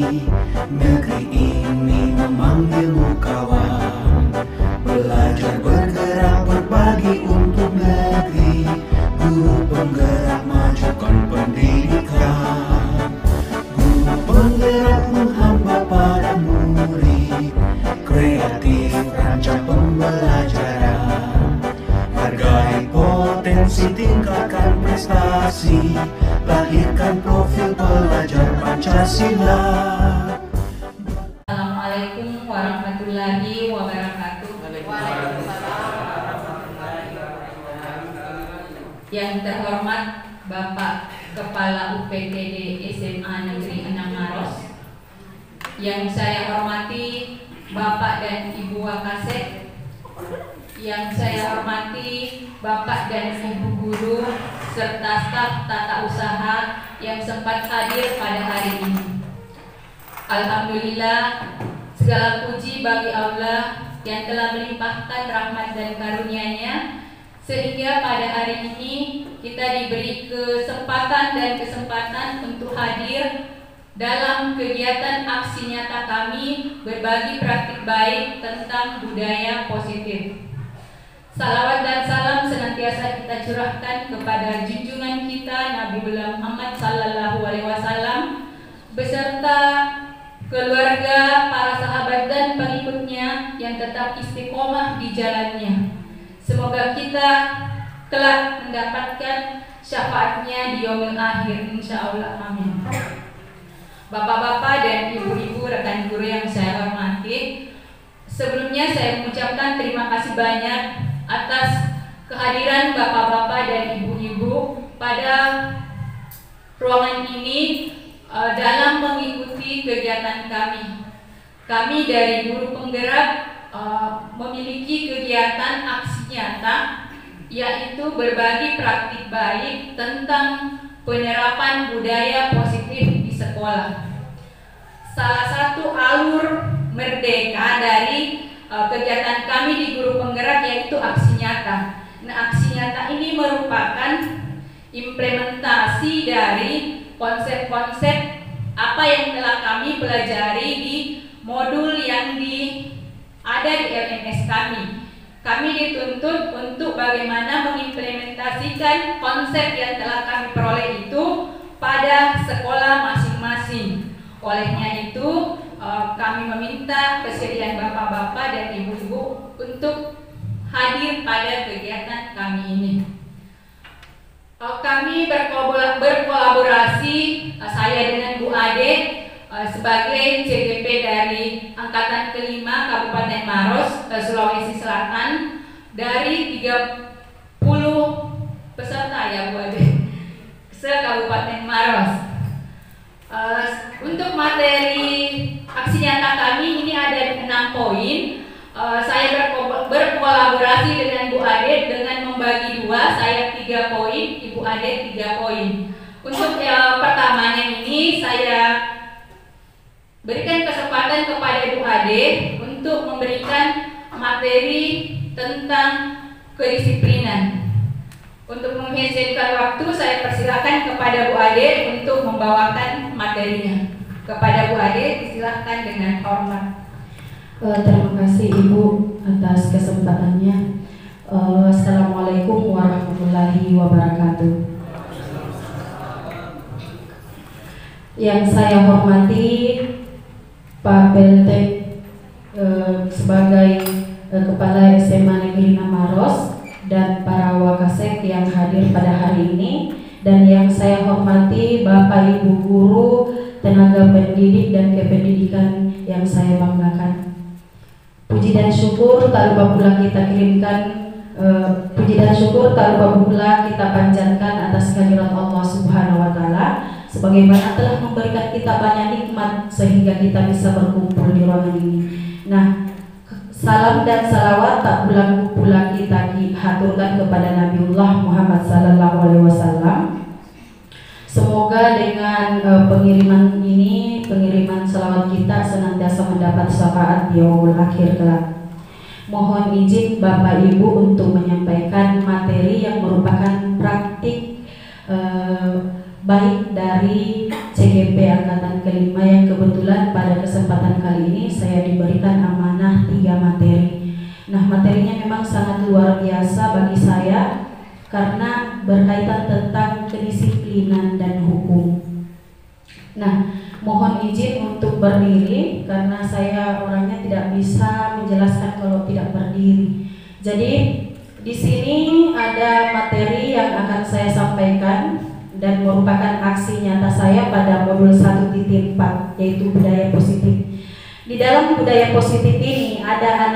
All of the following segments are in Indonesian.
Negeri ini memanggilmu kawan, belajar bergerak berbagi untuk negeri. Guru penggerak majukan pendidikan, guru penggerak menghamba pada murid, kreatif rancang pembelajaran, hargai potensi, tingkatkan prestasi, lahirkan profil pelajar Pancasila. Assalamualaikum warahmatullahi wabarakatuh. Yang terhormat Bapak Kepala UPTD SMA Negeri 6 Maros, yang saya hormati Bapak dan Ibu Wakasek, yang saya hormati Bapak dan Ibu Guru serta staf tata usaha yang sempat hadir pada hari ini. Alhamdulillah, segala puji bagi Allah yang telah melimpahkan rahmat dan karunia-Nya sehingga pada hari ini kita diberi kesempatan untuk hadir dalam kegiatan aksi nyata kami berbagi praktik baik tentang budaya positif. Salawat dan salam senantiasa kita curahkan kepada junjungan kita Nabi Muhammad SAW beserta keluarga, para sahabat dan pengikutnya yang tetap istiqomah di jalannya. Semoga kita kelak mendapatkan syafaatnya di yaumil akhir, insya Allah, amin. Bapak-bapak dan ibu-ibu rekan guru yang saya hormati, sebelumnya saya mengucapkan terima kasih banyak atas kehadiran bapak-bapak dan ibu-ibu pada ruangan ini dalam mengikuti kegiatan kami. Kami dari guru penggerak memiliki kegiatan aksi nyata, yaitu berbagi praktik baik tentang penerapan budaya positif di sekolah. Salah satu alur merdeka dari kegiatan kami di guru penggerak yaitu aksi nyata. Nah, aksi nyata ini merupakan implementasi dari konsep-konsep apa yang telah kami pelajari di modul yang ada di LMS kami. Kami dituntut untuk bagaimana mengimplementasikan konsep yang telah kami peroleh itu pada sekolah masing-masing. Olehnya itu, kami meminta kesediaan bapak-bapak dan ibu-ibu untuk hadir pada kegiatan kami ini. Kami berkolaborasi, saya dengan Bu Ade sebagai CGP dari Angkatan Kelima Kabupaten Maros, Sulawesi Selatan, dari 30 peserta ya Bu Ade, se-Kabupaten Maros. Untuk materi aksi nyata kami ini ada 6 poin. Saya berkolaborasi dengan Bu Ade dengan membagi 2, saya 3 poin, Ibu Ade 3 poin. Untuk pertamanya ini saya berikan kesempatan kepada Bu Ade untuk memberikan materi tentang kedisiplinan. Untuk menghasilkan waktu, saya persilakan kepada Bu Ade untuk membawakan materinya. Kepada Bu Ade, silakan dengan hormat. Terima kasih Ibu atas kesempatannya. Assalamualaikum warahmatullahi wabarakatuh. Yang saya hormati Pak PLT sebagai Kepala SMA Negeri 6 Maros dan para wakasek yang hadir pada hari ini, dan yang saya hormati Bapak Ibu guru, tenaga pendidik dan kependidikan yang saya banggakan. Puji dan syukur tak lupa pula kita kirimkan, puji dan syukur tak lupa pula kita panjatkan atas kehadirat Allah Subhanahu wa Ta'ala, sebagaimana telah memberikan kita banyak nikmat sehingga kita bisa berkumpul di ruangan ini. Nah, salam dan salawat tak pula kita haturkan kepada Nabiullah Muhammad SAW. Semoga dengan pengiriman ini, pengiriman salawat kita senantiasa mendapat syafaat di yaumul akhir kelak. Mohon izin Bapak Ibu untuk menyampaikan materi yang merupakan praktik baik dari CGP Angkatan kelima yang kebetulan pada kesempatan kali ini saya diberikan amanah 3 materi. Nah, materinya memang sangat luar biasa bagi saya karena berkaitan tentang kedisiplinan dan hukum. Nah, mohon izin untuk berdiri karena saya orangnya tidak bisa menjelaskan kalau tidak berdiri. Jadi di sini ada materi yang akan saya sampaikan dan merupakan aksi nyata saya pada modul 1.4 yaitu budaya positif. Di dalam budaya positif ini ada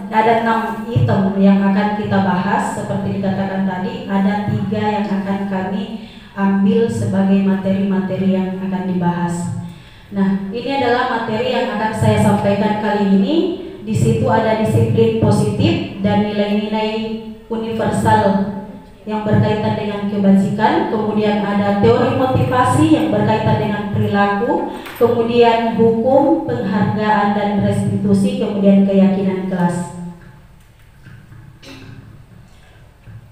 6 item yang akan kita bahas. Seperti dikatakan tadi, ada 3 yang akan kami ambil sebagai materi-materi yang akan dibahas. Nah, ini adalah materi yang akan saya sampaikan kali ini. Di situ ada disiplin positif dan nilai-nilai universal yang berkaitan dengan kebajikan, kemudian ada teori motivasi yang berkaitan dengan perilaku, kemudian hukum, penghargaan dan restitusi, kemudian keyakinan kelas.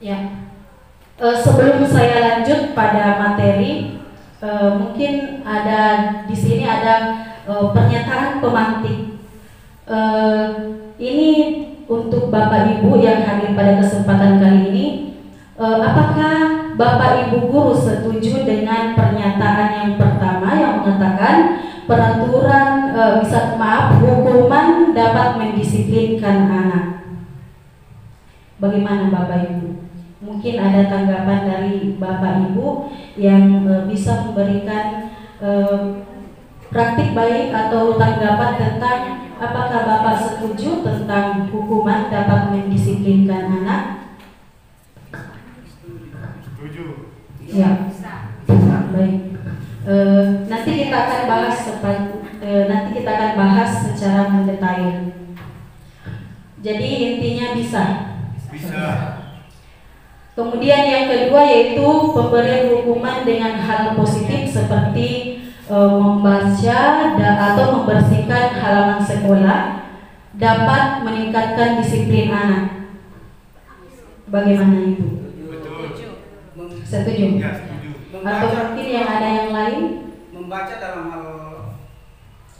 Ya, sebelum saya lanjut pada materi, mungkin ada di sini ada pernyataan pemantik. Ini untuk Bapak Ibu yang hadir pada kesempatan kali ini. Apakah Bapak Ibu guru setuju dengan pernyataan yang pertama yang mengatakan peraturan hukuman dapat mendisiplinkan anak? Bagaimana Bapak Ibu? Mungkin ada tanggapan dari Bapak Ibu yang bisa memberikan praktik baik atau tanggapan tentang apakah Bapak setuju tentang hukuman dapat mendisiplinkan anak? Ya, baik. Nanti kita akan bahas secara mendetail. Jadi intinya bisa. Kemudian yang kedua yaitu pemberian hukuman dengan hal positif seperti membaca atau membersihkan halaman sekolah dapat meningkatkan disiplin anak. Bagaimana Ibu? Setuju? Ya, setuju. Atau mungkin yang ada yang lain? Membaca dalam hal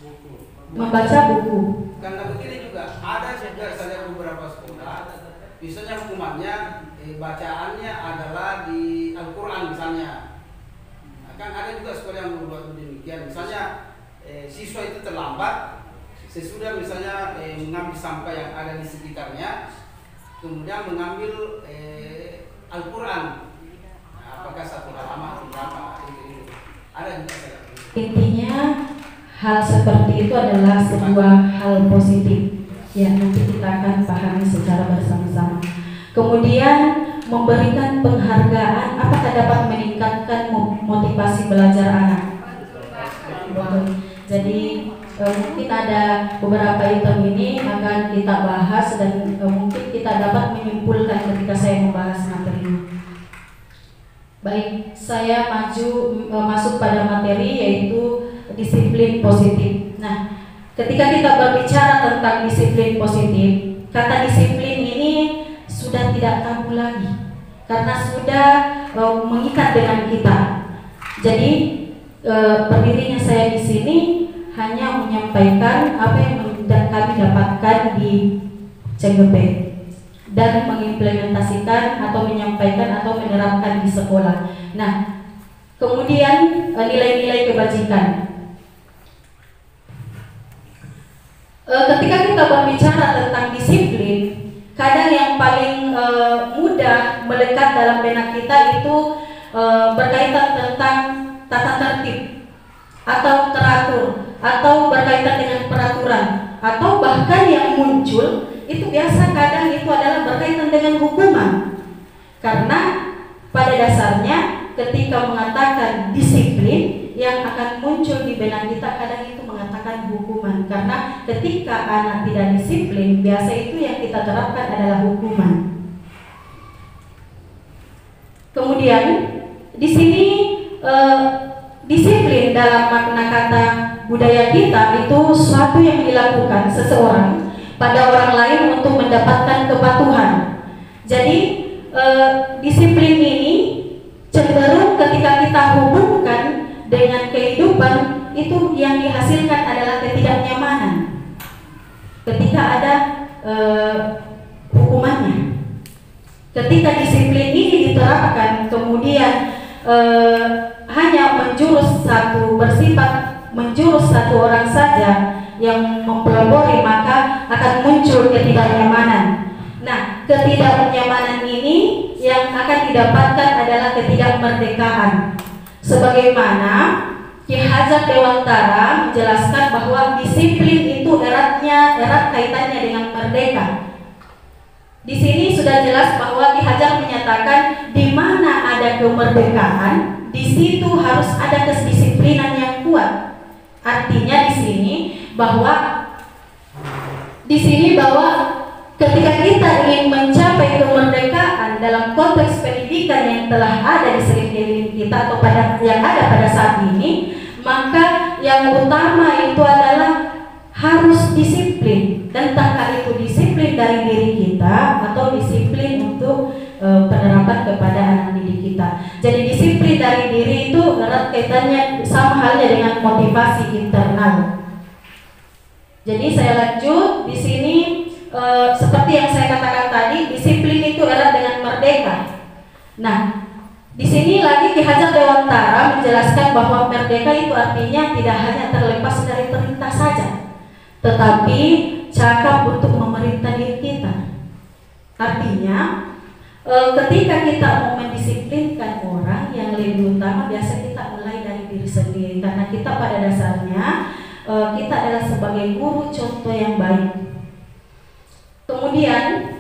buku. Membaca buku. Karena begini juga, ada juga saya beberapa sekolah, misalnya hukumannya, bacaannya adalah di Al-Quran misalnya. Nah, kan ada juga sekolah yang membuat demikian. Misalnya siswa itu terlambat, sesudah misalnya mengambil sampah yang ada di sekitarnya, kemudian mengambil Al-Quran. Apakah satu halaman berapa itu ada juga saya. Intinya hal seperti itu adalah sebuah hal positif. Ya, nanti kita akan pahami secara bersama-sama. Kemudian memberikan penghargaan apakah dapat meningkatkan motivasi belajar anak? Jadi mungkin ada beberapa item ini akan kita bahas dan mungkin kita dapat menyimpulkan ketika saya membahas materi ini. Baik, saya masuk pada materi yaitu disiplin positif. Nah, ketika kita berbicara tentang disiplin positif, kata disiplin ini sudah tidak tabu lagi karena sudah mengikat dengan kita. Jadi berdirinya saya di sini hanya menyampaikan apa yang kami dapatkan di CGP dan mengimplementasikan atau menyampaikan atau menerapkan di sekolah. Nah, kemudian nilai-nilai kebajikan. Ketika kita berbicara tentang disiplin, kadang yang paling mudah melekat dalam benak kita itu berkaitan tentang tata tertib atau teratur atau berkaitan dengan peraturan atau bahkan yang muncul itu biasa kadang itu adalah berkaitan dengan hukuman. Karena pada dasarnya ketika mengatakan disiplin yang akan muncul di benak kita kadang itu mengatakan hukuman. Karena ketika anak tidak disiplin biasa itu yang kita terapkan adalah hukuman. Kemudian di sini disiplin dalam makna kata budaya kita itu suatu yang dilakukan seseorang pada orang lain untuk mendapatkan kepatuhan. Jadi disiplin ini cenderung ketika kita hubungkan dengan kehidupan itu yang dihasilkan adalah ketidaknyamanan ketika ada hukumannya. Ketika disiplin ini diterapkan kemudian hanya menjurus satu orang saja yang mempelopori, maka akan muncul ketidaknyamanan. Nah, ketidaknyamanan ini yang akan didapatkan adalah ketidakmerdekaan. Sebagaimana Ki Hajar Dewantara menjelaskan bahwa disiplin itu erat kaitannya dengan merdeka. Di sini sudah jelas bahwa Ki Hajar menyatakan di mana ada kemerdekaan, di situ harus ada kedisiplinan yang kuat. Artinya di sini bahwa ketika kita ingin mencapai kemerdekaan dalam konteks pendidikan yang telah ada di sekeliling kita atau yang ada pada saat ini, maka yang utama itu adalah harus disiplin. Dan entahkah itu disiplin dari diri kita atau disiplin untuk penerapan kepada anak didik kita. Jadi disiplin dari diri itu erat kaitannya sama halnya dengan motivasi internal. Jadi saya lanjut di sini. Seperti yang saya katakan tadi, disiplin itu erat dengan merdeka. Nah, di sini lagi Ki Hajar Dewantara menjelaskan bahwa merdeka itu artinya tidak hanya terlepas dari perintah saja, tetapi cakap untuk memerintah diri kita. Artinya, ketika kita mau mendisiplinkan orang, yang lebih utama biasa kita mulai dari diri sendiri, karena kita pada dasarnya kita adalah sebagai guru contoh yang baik. Kemudian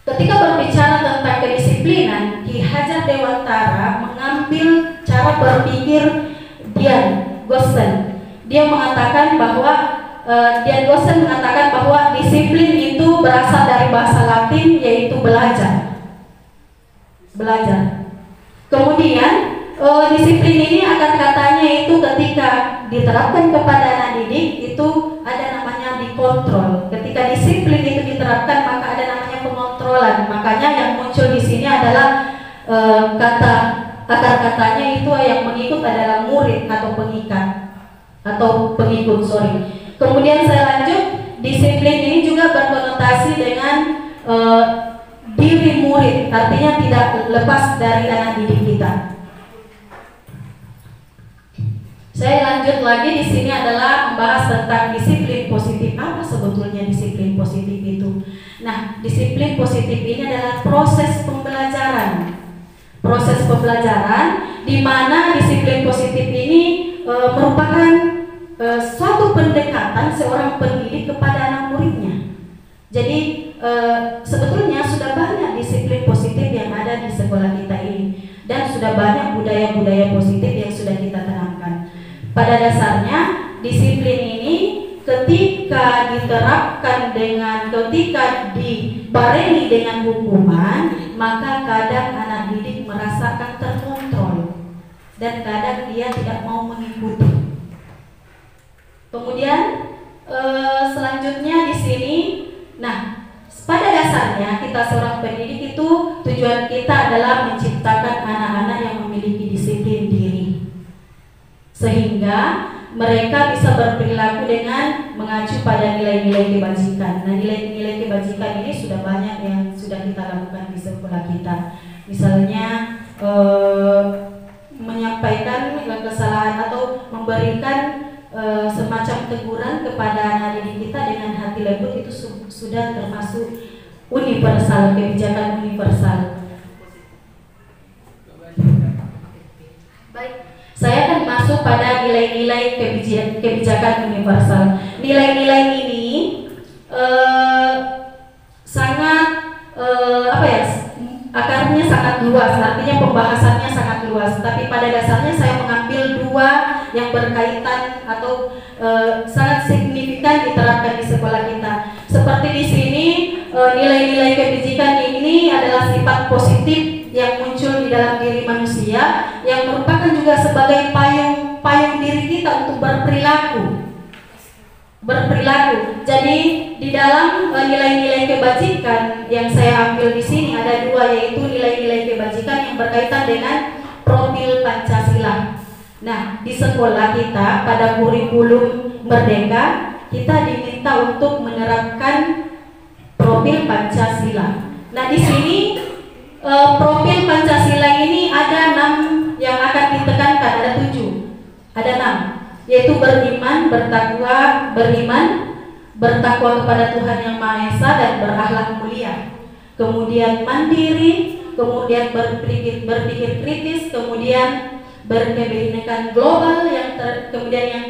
ketika berbicara tentang kedisiplinan, Ki Hajar Dewantara mengambil cara berpikir Dian Gossen. Dia mengatakan bahwa Dian Gossen mengatakan bahwa disiplin itu berasal dari bahasa Latin, yaitu belajar. Kemudian disiplin ini akar katanya itu ketika diterapkan kepada anak didik itu ada namanya dikontrol. Ketika disiplin itu diterapkan maka ada namanya pengontrolan. Makanya yang muncul di sini adalah akar katanya itu yang mengikut adalah murid atau pengikut. Kemudian saya lanjut, disiplin ini juga berkonotasi dengan diri murid, artinya tidak lepas dari anak didik kita. Saya lanjut lagi di sini adalah membahas tentang disiplin positif. Apa sebetulnya disiplin positif itu? Nah, disiplin positif ini adalah proses pembelajaran. Proses pembelajaran di mana disiplin positif ini merupakan suatu pendekatan seorang pendidik kepada anak muridnya. Jadi sebetulnya sudah banyak disiplin positif yang ada di sekolah kita ini, dan sudah banyak budaya-budaya positif yang sudah kita tanamkan. Pada dasarnya disiplin ini ketika dibarengi dengan hukuman, maka kadang anak didik merasakan terkontrol dan kadang dia tidak mau mengikuti. Kemudian selanjutnya di sini, nah pada dasarnya kita seorang pendidik itu tujuan kita adalah menciptakan anak-anak yang memiliki disiplin diri, sehingga mereka bisa berperilaku dengan mengacu pada nilai-nilai kebajikan. Nah, nilai-nilai kebajikan ini sudah banyak yang sudah kita lakukan di sekolah kita. Misalnya menyampaikan kesalahan atau memberikan semacam teguran kepada anak didik kita dengan hati lembut, itu sudah termasuk universal, kebijakan universal. Baik. Saya akan masuk pada nilai-nilai kebijakan universal. Nilai-nilai ini sangat akarnya sangat luas, artinya pembahasannya sangat luas. Tapi pada dasarnya saya mengambil dua yang berkaitan atau sangat signifikan diterapkan di sekolah kita. Seperti di sini nilai-nilai kebijakan ini adalah sifat positif yang muncul di dalam diri manusia, yang merupakan juga sebagai payung diri kita untuk berperilaku. Jadi di dalam nilai-nilai kebajikan yang saya ambil di sini ada dua, yaitu nilai-nilai kebajikan yang berkaitan dengan profil Pancasila. Nah, di sekolah kita pada kurikulum Merdeka kita diminta untuk menerapkan profil Pancasila. Nah, di sini profil Pancasila ini ada 6 yang akan ditekankan, ada 7, ada 6, yaitu beriman, bertakwa kepada Tuhan Yang Maha Esa dan berakhlak mulia. Kemudian mandiri, kemudian berpikir kritis, kemudian berkebinekaan global, kemudian yang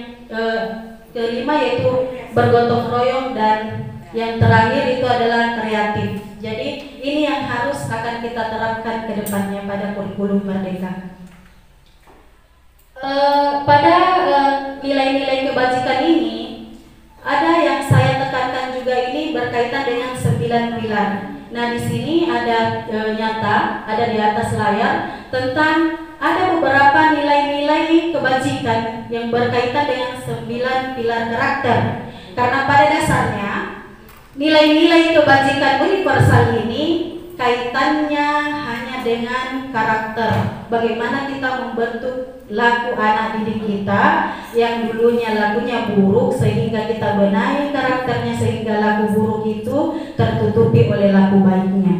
kelima yaitu bergotong royong, dan yang terakhir itu adalah kreatif. Jadi ini yang harus akan kita terapkan ke depannya pada kurikulum Merdeka. Pada nilai-nilai kebajikan ini ada yang saya tekankan juga, ini berkaitan dengan 9 pilar. Nah, di sini ada ada di atas layar tentang ada beberapa nilai-nilai kebajikan yang berkaitan dengan 9 pilar karakter. Karena pada dasarnya nilai-nilai kebajikan universal ini kaitannya hanya dengan karakter. Bagaimana kita membentuk laku anak didik kita yang dulunya lakunya buruk, sehingga kita benahi karakternya sehingga laku buruk itu tertutupi oleh laku baiknya.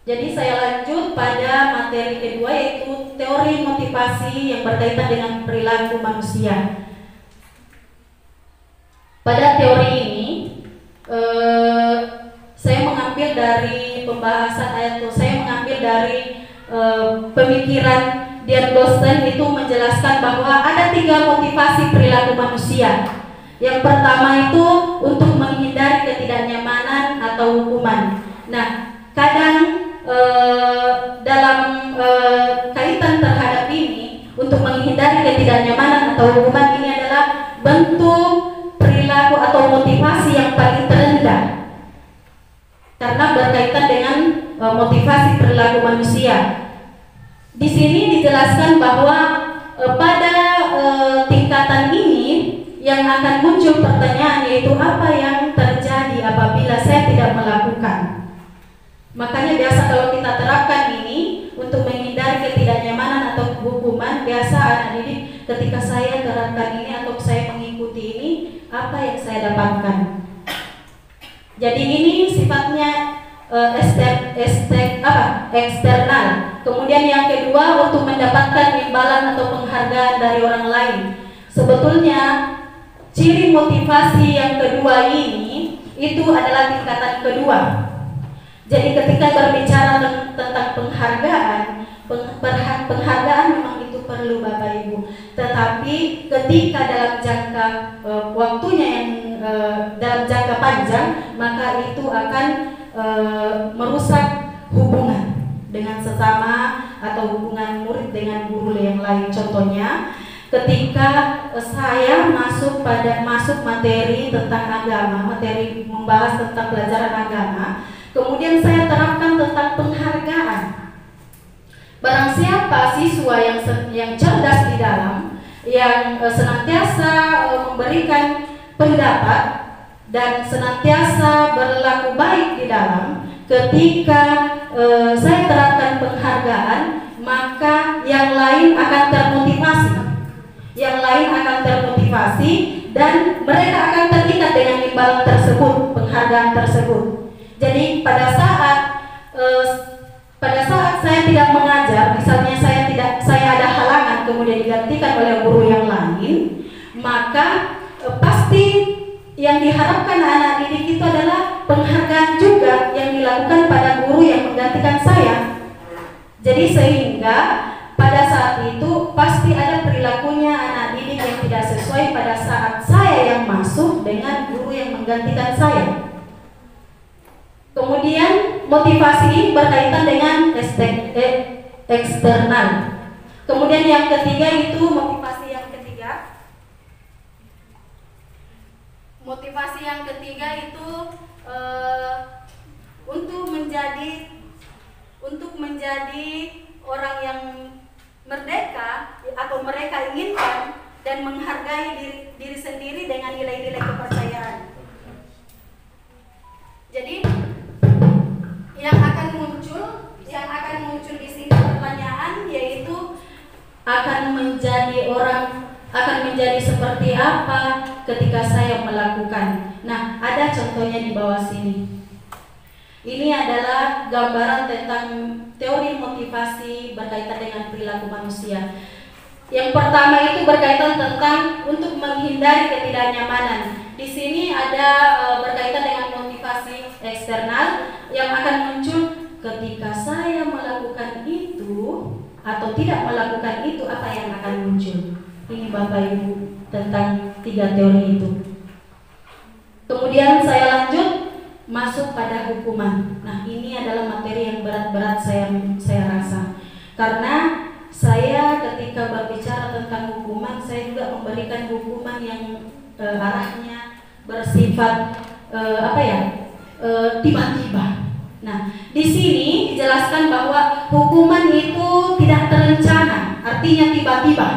Jadi saya lanjut pada materi kedua, yaitu teori motivasi yang berkaitan dengan perilaku manusia. Pada teori ini saya mengambil dari pembahasan saya mengambil dari pemikiran Dian Boston, itu menjelaskan bahwa ada 3 motivasi perilaku manusia. Yang pertama itu untuk menghindari ketidaknyamanan atau hukuman. Nah, kadang dalam kaitan terhadap ini, untuk menghindari ketidaknyamanan atau hukuman, ini adalah bentuk perilaku atau motivasi yang paling terendah karena berkaitan dengan motivasi perilaku manusia. Di sini dijelaskan bahwa pada tingkatan ini yang akan muncul pertanyaan, yaitu apa yang terjadi apabila saya tidak melakukan. Makanya biasa kalau kita terapkan ini untuk menghindari ketidaknyamanan atau hukuman, biasa anak didik ketika saya terapkan ini atau saya mengikuti ini, apa yang saya dapatkan. Jadi ini sifatnya eksternal. Kemudian yang kedua, untuk mendapatkan imbalan atau penghargaan dari orang lain. Sebetulnya ciri motivasi yang kedua ini itu adalah tingkatan kedua. Jadi ketika berbicara tentang penghargaan memang itu perlu Bapak Ibu. Tetapi ketika dalam jangka waktunya yang dalam jangka panjang, maka itu akan merusak hubungan dengan sesama atau hubungan murid dengan guru yang lain. Contohnya, ketika saya masuk materi tentang agama, materi membahas tentang pelajaran agama, kemudian saya terapkan tentang penghargaan. Barang siapa siswa yang cerdas di dalam, yang senantiasa memberikan pendapat dan senantiasa berlaku baik di dalam, ketika saya terapkan penghargaan, maka yang lain akan termotivasi, dan mereka akan terikat dengan imbalan tersebut, penghargaan tersebut. Jadi pada saat saya tidak mengajar, misalnya saya ada halangan kemudian digantikan oleh guru yang lain, maka pasti yang diharapkan anak didik itu adalah penghargaan juga yang dilakukan pada guru yang menggantikan saya. Jadi sehingga pada saat itu pasti ada perilakunya anak didik yang tidak sesuai pada saat saya yang masuk dengan guru yang menggantikan saya. Kemudian motivasi ini berkaitan dengan eksternal. Kemudian yang ketiga itu motivasi yang ketiga itu untuk menjadi orang yang merdeka atau mereka inginkan dan menghargai diri sendiri dengan nilai-nilai kepercayaan. Jadi yang akan muncul di sini pertanyaan, yaitu akan menjadi seperti apa ketika saya melakukan. Nah, ada contohnya di bawah sini. Ini adalah gambaran tentang teori motivasi berkaitan dengan perilaku manusia. Yang pertama itu berkaitan tentang untuk menghindari ketidaknyamanan. Di sini ada berkaitan dengan motivasi eksternal yang akan muncul ketika saya melakukan itu atau tidak melakukan itu, apa yang akan muncul. Ini Bapak Ibu tentang 3 teori itu. Kemudian saya lanjut masuk pada hukuman. Nah, ini adalah materi yang berat-berat saya rasa. Karena saya ketika berbicara tentang hukuman, saya juga memberikan hukuman yang arahnya bersifat tiba-tiba. Nah, di sini dijelaskan bahwa hukuman itu tidak terencana, artinya tiba-tiba.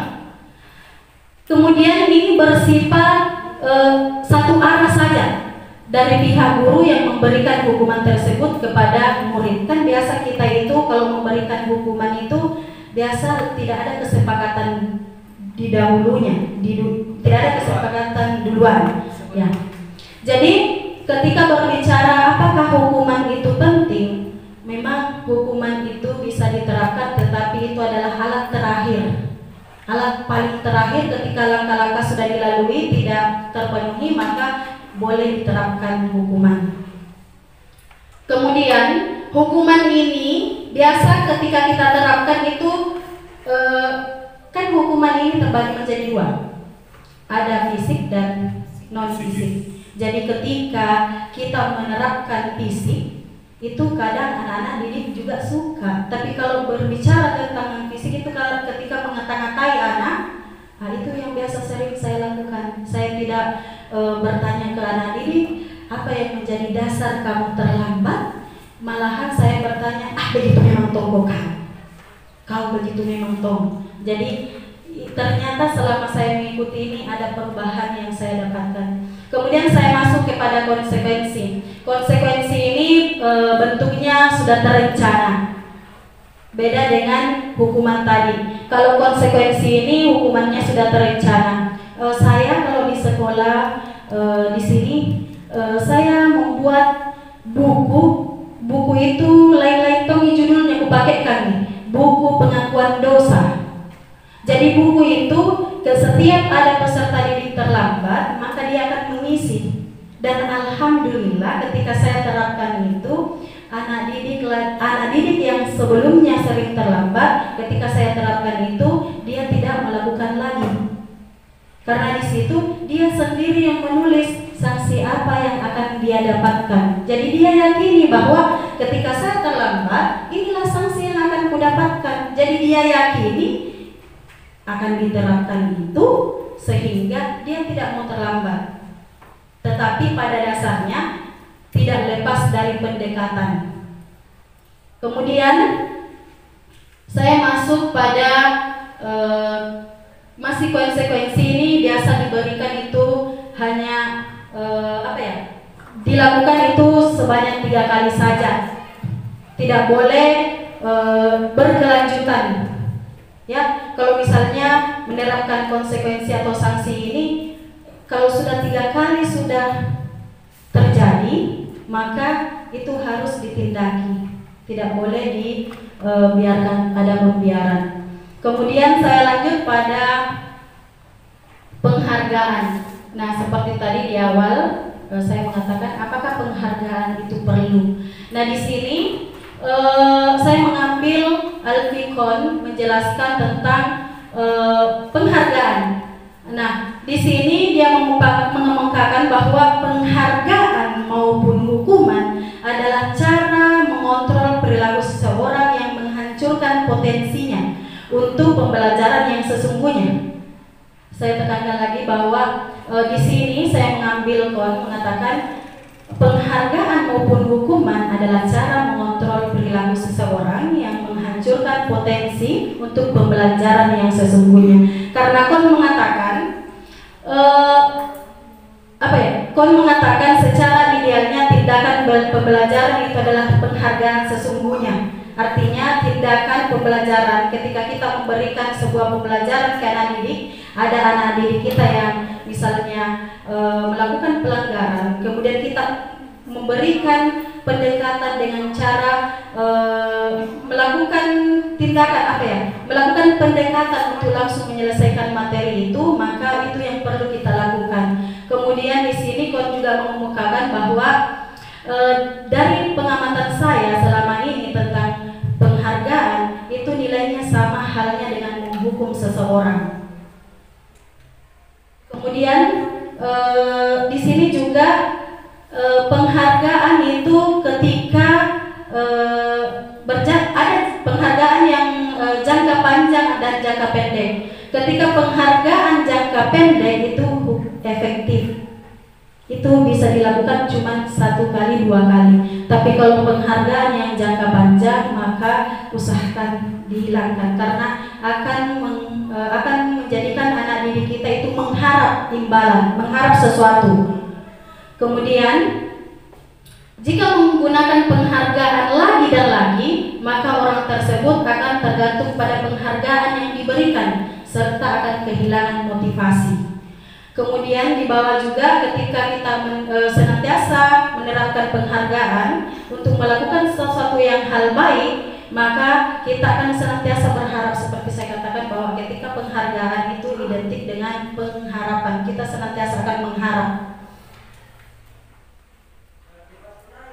Kemudian ini bersifat satu arah saja dari pihak guru yang memberikan hukuman tersebut kepada murid. Kan biasa kita itu kalau memberikan hukuman itu biasa tidak ada kesepakatan di dahulunya, tidak ada kesepakatan duluan. Ya. Jadi ketika berbicara apakah hukuman itu penting, memang hukuman itu bisa diterapkan, tetapi itu adalah alat terakhir. Alat paling terakhir ketika langkah-langkah sudah dilalui tidak terpenuhi, maka boleh diterapkan hukuman. Kemudian hukuman ini biasa ketika kita terapkan itu kan hukuman ini terbagi menjadi 2. Ada fisik dan non fisik. Jadi ketika kita menerapkan fisik itu kadang anak-anak didik juga suka. Tapi kalau berbicara tentang fisik itu ketika mengata-ngatai anak, nah itu yang biasa sering saya lakukan. Saya tidak bertanya ke anak didik apa yang menjadi dasar kamu terlambat. Malahan saya bertanya, begitu memang tong kau begitu memang tong. Jadi ternyata selama saya mengikuti ini ada perubahan yang saya dapatkan. Kemudian saya masuk kepada konsekuensi. Konsekuensi ini bentuknya sudah terencana. Beda dengan hukuman tadi. Kalau konsekuensi ini hukumannya sudah terencana. Saya kalau di sekolah di sini saya membuat buku itu lain-lain tongi judulnya kupakaikan nih. Buku pengakuan dosa. Jadi buku itu setiap ada peserta didik terlambat, maka dia akan mengisi. Dan alhamdulillah ketika saya terapkan itu, anak didik yang sebelumnya sering terlambat, ketika saya terapkan itu, dia tidak melakukan lagi. Karena di situ dia sendiri yang menulis sanksi apa yang akan dia dapatkan. Jadi dia yakini bahwa ketika saya terlambat, inilah sanksi yang akan kudapatkan. Jadi dia yakini akan diterapkan itu sehingga dia tidak mau terlambat. Tetapi pada dasarnya tidak lepas dari pendekatan. Kemudian saya masuk pada masih konsekuensi ini biasa diberikan itu hanya dilakukan itu sebanyak 3 kali saja. Tidak boleh berkelanjutan. Ya, kalau misalnya menerapkan konsekuensi atau sanksi ini, kalau sudah 3 kali sudah terjadi, maka itu harus ditindaki. Tidak boleh dibiarkan ada pembiaran. Kemudian saya lanjut pada penghargaan. Nah, seperti tadi di awal saya mengatakan apakah penghargaan itu perlu. Nah, di sini saya mengambil Al-Fiqon menjelaskan tentang penghargaan. Nah, di sini dia mengemukakan bahwa penghargaan maupun hukuman adalah cara mengontrol perilaku seseorang yang menghancurkan potensinya untuk pembelajaran yang sesungguhnya. Saya tekankan lagi bahwa di sini saya mengambil mengatakan penghargaan maupun hukuman adalah cara mengontrol perilaku seseorang yang menghancurkan potensi untuk pembelajaran yang sesungguhnya. Karena mengatakan mengatakan secara idealnya tindakan pembelajaran itu adalah penghargaan sesungguhnya. Artinya tindakan pembelajaran ketika kita memberikan sebuah pembelajaran ke anak didik, ada anak didik kita yang misalnya melakukan pelanggaran, kemudian kita memberikan pendekatan dengan cara melakukan tindakan melakukan pendekatan untuk langsung menyelesaikan materi itu, maka itu yang perlu kita lakukan. Kemudian di sini Kon juga mengemukakan bahwa dari pengamatan saya selama ini tentang penghargaan itu nilainya sama halnya dengan menghukum seseorang. Kemudian di sini juga penghargaan itu ketika ada penghargaan yang jangka panjang dan jangka pendek. Ketika penghargaan jangka pendek itu efektif, itu bisa dilakukan cuma 1 kali 2 kali. Tapi kalau penghargaan yang jangka panjang maka usahakan dihilangkan, karena akan menjadikan anak didik kita itu mengharap imbalan, mengharap sesuatu. Kemudian jika menggunakan penghargaan lagi dan lagi, maka orang tersebut akan tergantung pada penghargaan yang diberikan serta akan kehilangan motivasi. Kemudian di bawah juga ketika kita senantiasa menerapkan penghargaan untuk melakukan sesuatu yang hal baik, maka kita akan senantiasa berharap, seperti saya katakan bahwa ketika penghargaan itu identik dengan pengharapan, kita senantiasa akan mengharap.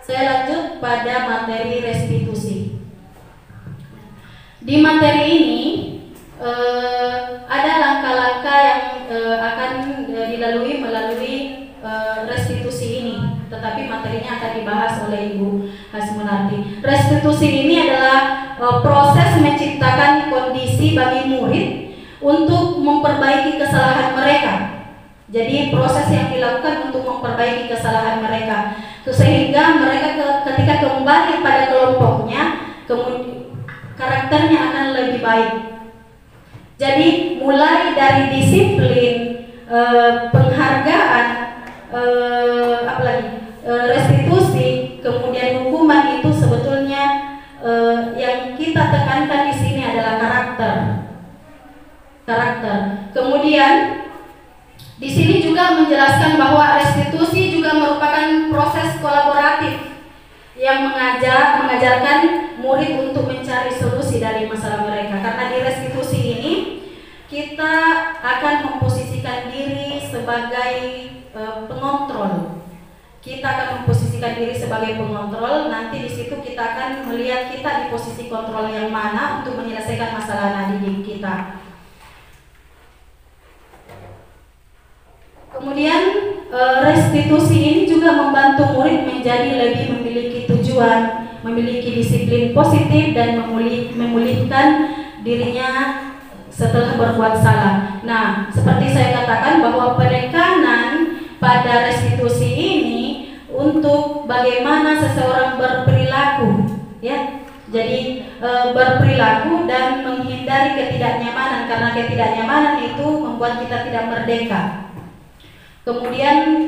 Saya lanjut pada materi restitusi. Di materi ini ada langkah-langkah yang akan dilalui melalui restitusi ini, tetapi materinya akan dibahas oleh Ibu Hasmunarti. Restitusi ini adalah proses menciptakan kondisi bagi murid untuk memperbaiki kesalahan mereka. Jadi proses yang dilakukan untuk memperbaiki kesalahan mereka, sehingga mereka ketika kembali pada kelompoknya, karakternya akan lebih baik. Jadi mulai dari disiplin, penghargaan, restitusi, kemudian hukuman, itu sebetulnya yang kita tekankan di sini adalah karakter. Kemudian di sini juga menjelaskan bahwa restitusi juga merupakan proses kolaboratif yang mengajarkan murid untuk mencari solusi dari masalah mereka. Karena di restitusi ini kita akan memposisikan diri sebagai pengontrol. Kita akan memposisikan diri sebagai pengontrol. Nanti di situ kita akan melihat kita di posisi kontrol yang mana untuk menyelesaikan masalah anak didik kita. Kemudian restitusi ini juga membantu murid menjadi lebih memiliki tujuan, memiliki disiplin positif, dan memulihkan dirinya setelah berbuat salah. Nah, seperti saya katakan bahwa penekanan pada restitusi ini untuk bagaimana seseorang berperilaku, ya. Jadi berperilaku dan menghindari ketidaknyamanan, karena ketidaknyamanan itu membuat kita tidak merdeka. Kemudian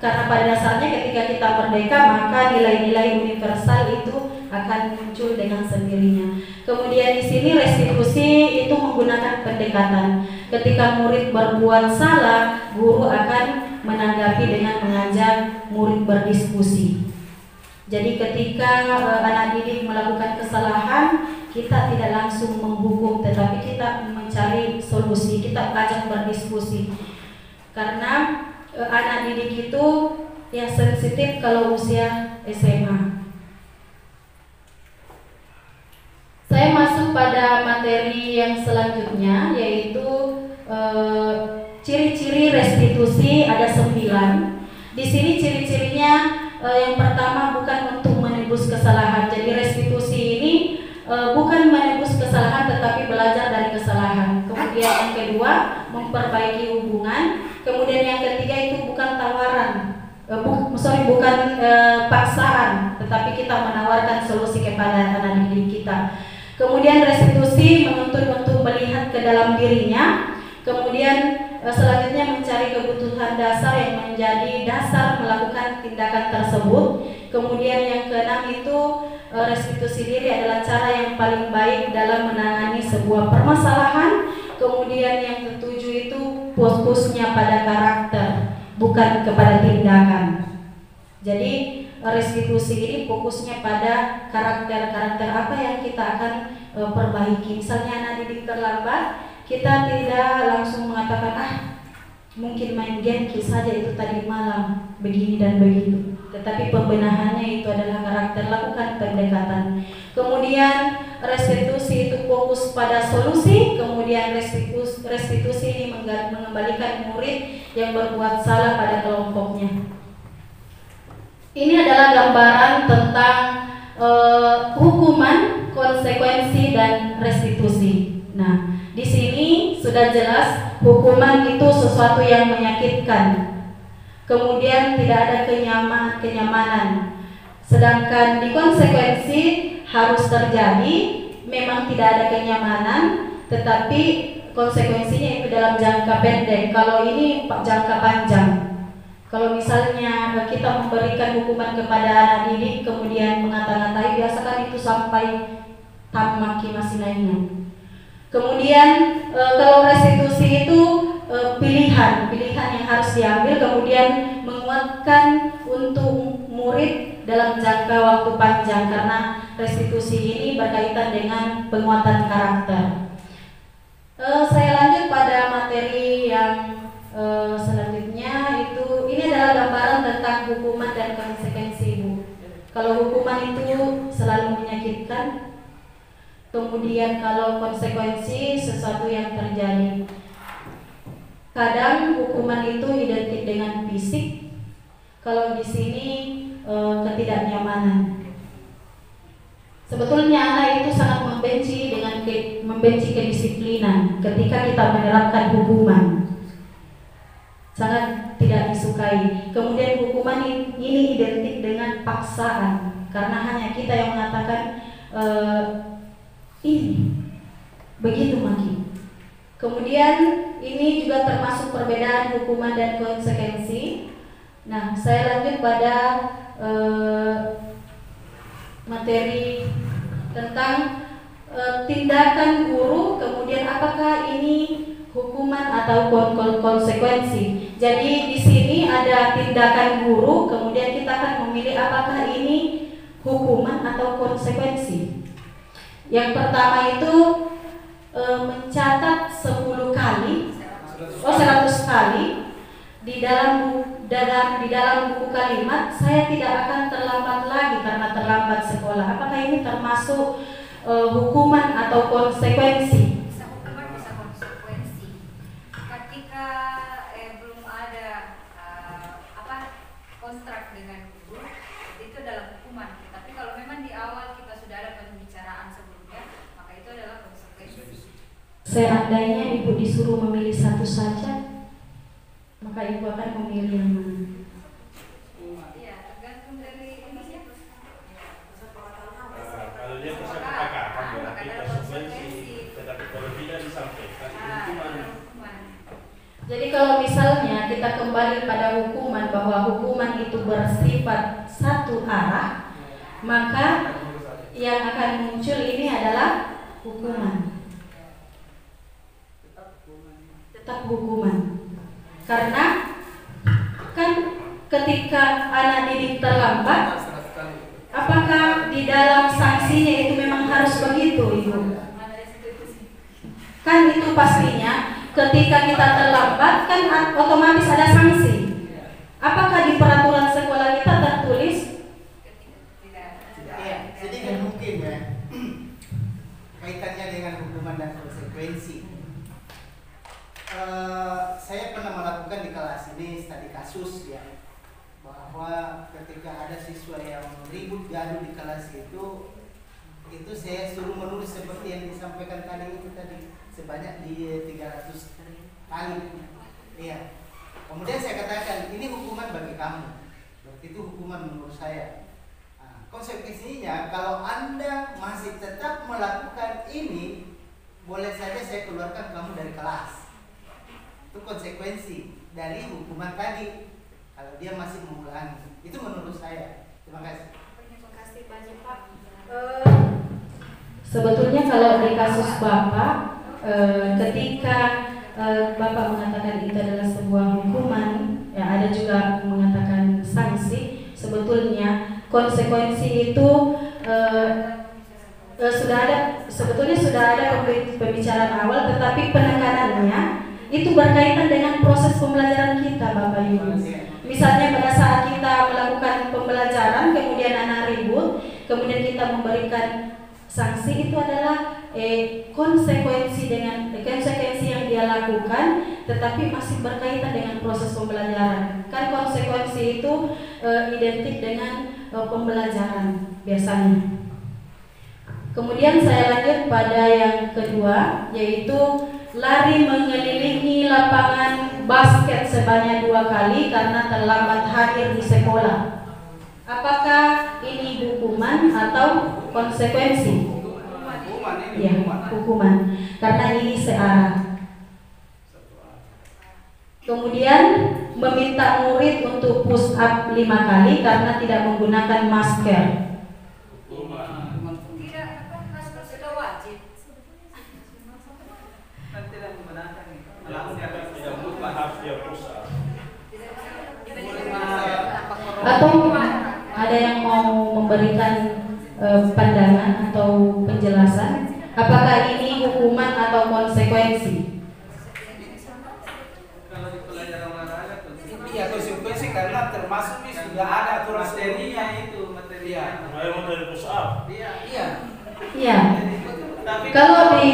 karena pada dasarnya ketika kita merdeka, maka nilai-nilai universal itu akan muncul dengan sendirinya. Kemudian di sini restitusi itu menggunakan pendekatan. Ketika murid berbuat salah, guru akan menanggapi dengan mengajak murid berdiskusi. Jadi ketika anak didik melakukan kesalahan, kita tidak langsung menghukum, tetapi kita mencari solusi, kita ajak berdiskusi. Karena anak didik itu yang sensitif kalau usia SMA. Saya masuk pada materi yang selanjutnya, yaitu ciri-ciri restitusi. Ada 9. Di sini ciri-cirinya yang pertama bukan untuk menebus kesalahan. Jadi restitusi ini bukan menebus kesalahan, tetapi belajar dari kesalahan. Kemudian yang kedua, memperbaiki hubungan. Kemudian yang ketiga itu bukan tawaran, bukan paksaan, tetapi kita menawarkan solusi kepada anak didik kita. Kemudian restitusi menuntut untuk melihat ke dalam dirinya. Kemudian selanjutnya mencari kebutuhan dasar yang menjadi dasar melakukan tindakan tersebut. Kemudian yang keenam itu restitusi diri adalah cara yang paling baik dalam menangani sebuah permasalahan. Kemudian yang ketujuh itu fokusnya pada karakter, bukan kepada tindakan. Jadi restitusi ini fokusnya pada karakter apa yang kita akan perbaiki. Misalnya anak didik terlambat, kita tidak langsung mengatakan mungkin main game saja itu tadi malam begini dan begitu, tetapi pembenahannya itu adalah karakter, lakukan pendekatan. Kemudian restitusi itu fokus pada solusi. Kemudian restitusi ini mengembalikan murid yang berbuat salah pada kelompoknya. Ini adalah gambaran tentang hukuman, konsekuensi, dan restitusi. Nah, di sini sudah jelas hukuman itu sesuatu yang menyakitkan. Kemudian tidak ada kenyamanan. Sedangkan di konsekuensi harus terjadi, memang tidak ada kenyamanan, tetapi konsekuensinya itu dalam jangka pendek. Kalau ini jangka panjang. Kalau misalnya kita memberikan hukuman kepada anak didik kemudian mengata-ngatai, biasakan itu sampai tamat masih lainnya. Kemudian kalau restitusi itu pilihan yang harus diambil, kemudian menguatkan untuk murid dalam jangka waktu panjang, karena restitusi ini berkaitan dengan penguatan karakter. Saya lanjut pada materi yang selanjutnya. Ini adalah gambaran tentang hukuman dan konsekuensi, Bu. Kalau hukuman itu selalu menyakitkan, kemudian kalau konsekuensi sesuatu yang terjadi. Kadang hukuman itu identik dengan fisik. Kalau di sini ketidaknyamanan. Sebetulnya anak itu sangat membenci kedisiplinan ketika kita menerapkan hukuman. Sangat tidak disukai. Kemudian hukuman ini identik dengan paksaan, karena hanya kita yang mengatakan ini begitu maki. Kemudian ini juga termasuk perbedaan hukuman dan konsekuensi. Nah, saya lanjut pada materi tentang tindakan guru. Kemudian apakah ini hukuman atau konsekuensi? Jadi di sini ada tindakan guru, kemudian kita akan memilih apakah ini hukuman atau konsekuensi. Yang pertama itu mencatat 10 kali, 100 kali di dalam buku kalimat, saya tidak akan terlambat lagi karena terlambat sekolah. Apakah ini termasuk hukuman atau konsekuensi? Bisa hukuman, bisa konsekuensi. Ketika belum ada kontrak dengan guru, itu adalah hukuman. Tapi kalau memang di awal kita sudah ada pembicaraan sebelumnya, maka itu adalah konsekuensi. Seandainya ibu disuruh memilih satu saja, maka ibu akan memilih yang mana? Iya, tergantung dari ini ya. Kalau dia kesepakatan berarti konsekuensi, tetapi kalau tidak disampaikan hukuman. Jadi kalau misalnya kita kembali pada hukuman, bahwa hukuman itu bersifat satu arah, maka yang akan muncul ini adalah hukuman. Tetap hukuman. Karena kan ketika anak didik terlambat, apakah di dalam sanksinya itu memang harus begitu, Ibu? Kan itu pastinya ketika kita terlambat kan otomatis ada sanksi. Apakah di peraturan sekolah kita tertulis? Iya, sedikit mungkin ya kaitannya dengan hukuman dan konsekuensi. Saya pernah melakukan di kelas ini studi kasus ya, bahwa ketika ada siswa yang ribut gaduh di kelas itu saya suruh menulis seperti yang disampaikan tadi itu tadi sebanyak di 300 kali. Iya. Kemudian saya katakan ini hukuman bagi kamu. Itu hukuman menurut saya. Nah, konsekuensinya kalau Anda masih tetap melakukan ini, boleh saja saya keluarkan kamu dari kelas. Itu konsekuensi dari hukuman tadi. Kalau dia masih mengulangi, itu menurut saya. Terima kasih. Terima kasih banyak Pak. Sebetulnya kalau di kasus Bapak, ketika Bapak mengatakan itu adalah sebuah hukuman, ya ada juga mengatakan sanksi. Sebetulnya konsekuensi itu sebetulnya sudah ada pembicaraan awal, tetapi penekanannya itu berkaitan dengan proses pembelajaran kita, Bapak Ibu. Misalnya pada saat kita melakukan pembelajaran, kemudian anak ribut, kemudian kita memberikan sanksi, itu adalah konsekuensi yang dia lakukan, tetapi masih berkaitan dengan proses pembelajaran. Kan konsekuensi itu identik dengan pembelajaran biasanya. Kemudian saya lanjut pada yang kedua, yaitu lari mengelilingi lapangan basket sebanyak 2 kali karena terlambat hadir di sekolah. Apakah ini hukuman atau konsekuensi? Ya, hukuman. Karena ini searah. Kemudian meminta murid untuk push up 5 kali karena tidak menggunakan masker. Atau ada yang mau memberikan pandangan atau penjelasan, apakah ini hukuman atau konsekuensi? Kalau di pelajaran olahraga iya konsekuensi karena termasuk sudah ada aturan materinya itu materinya. Materi push up. Iya. Kalau di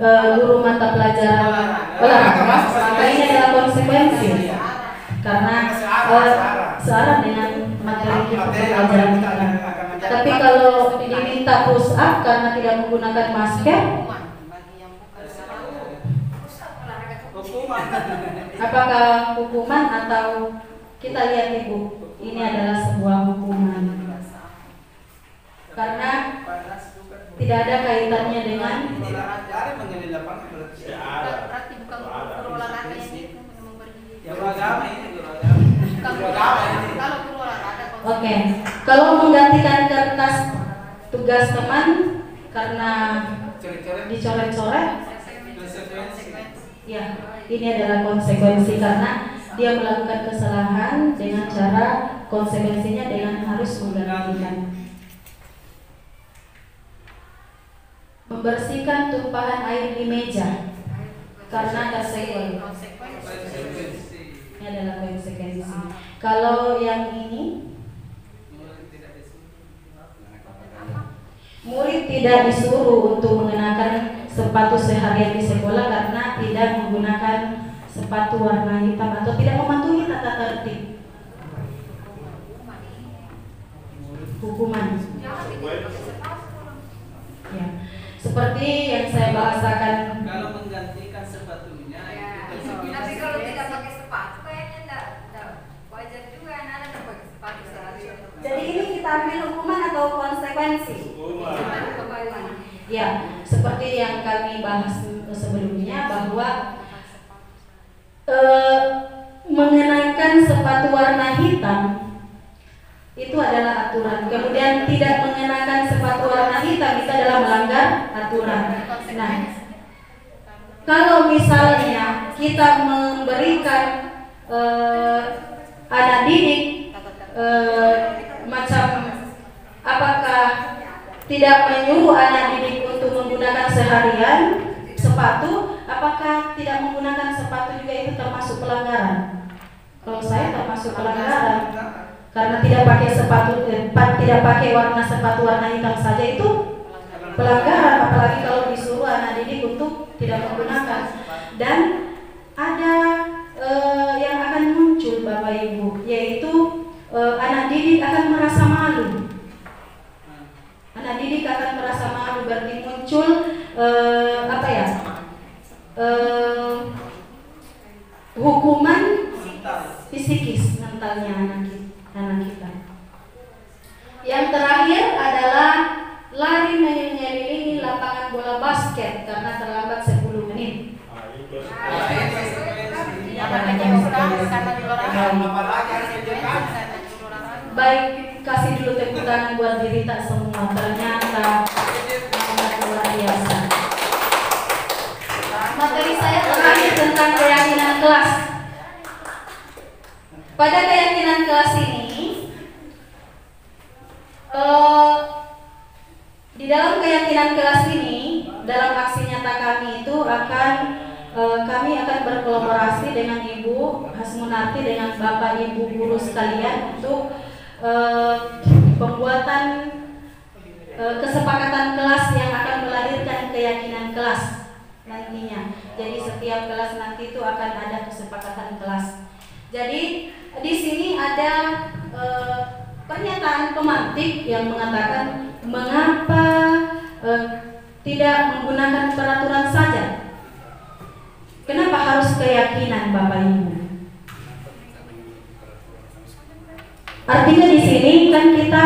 guru mata pelajaran olahraga, maka ini adalah konsekuensi karena searah dengan materi pelajaran kita. Tapi kalau diminta push up karena tidak menggunakan masker, apakah hukuman atau kita lihat Ibu, ini adalah sebuah hukuman karena tidak ada kaitannya dengan berarti bukan guru olahraga ini guru agama ini. Kalau guru olahraga. Oke, kalau menggantikan kertas tugas teman karena dicoret-coret, ya ini adalah konsekuensi karena dia melakukan kesalahan dengan cara konsekuensinya dengan harus menggantikan. Membersihkan tumpahan air di meja karena tersenggol. Ini adalah konsekuensi. Kalau yang ini, murid tidak disuruh untuk mengenakan sepatu seharian di sekolah karena tidak menggunakan sepatu warna hitam atau tidak mematuhi tata tertib. Hukuman. Ya. Seperti yang saya bahasakan. Kalau menggantikan sepatunya, tapi kalau tidak pakai sepatu kayaknya tidak wajar juga anak-anak tidak pakai sepatu sehari-hari. Jadi ini kita ambil hukuman atau konsekuensi? Hukuman. Ya, seperti yang kami bahas sebelumnya bahwa mengenakan sepatu warna hitam itu adalah aturan. Kemudian tidak mengenakan sepatu warna hitam itu adalah melanggar aturan. Nah, kalau misalnya kita memberikan anak didik macam apakah tidak menyuruh anak didik untuk menggunakan seharian sepatu, apakah tidak menggunakan sepatu juga itu termasuk pelanggaran? Kalau saya termasuk pelanggaran karena tidak pakai sepatu, tidak pakai warna sepatu warna hitam saja itu pelanggaran, apalagi kalau disuruh anak didik untuk tidak menggunakan. Dan ada yang akan muncul Bapak Ibu, yaitu anak didik akan merasa malu. Anak didik akan merasa malu, berarti muncul hukuman psikis mentalnya anak kita. Yang terakhir adalah lari mengelilingi lapangan bola basket karena terlambat 10 menit. Baik, kasih dulu tepuk tangan buat Dirita semua. ternyata sangat luar biasa. Materi saya terakhir tentang keyakinan kelas. Pada keyakinan kelas ini, di dalam keyakinan kelas ini, dalam aksi nyata kami itu kami akan berkolaborasi dengan Ibu Hasmunarti dengan Bapak Ibu guru sekalian untuk pembuatan kesepakatan kelas yang akan melahirkan keyakinan kelas nantinya. Jadi setiap kelas nanti itu akan ada kesepakatan kelas. Jadi di sini ada pernyataan pemantik yang mengatakan mengapa tidak menggunakan peraturan saja. Kenapa harus keyakinan Bapak Ibu? Artinya di sini kan kita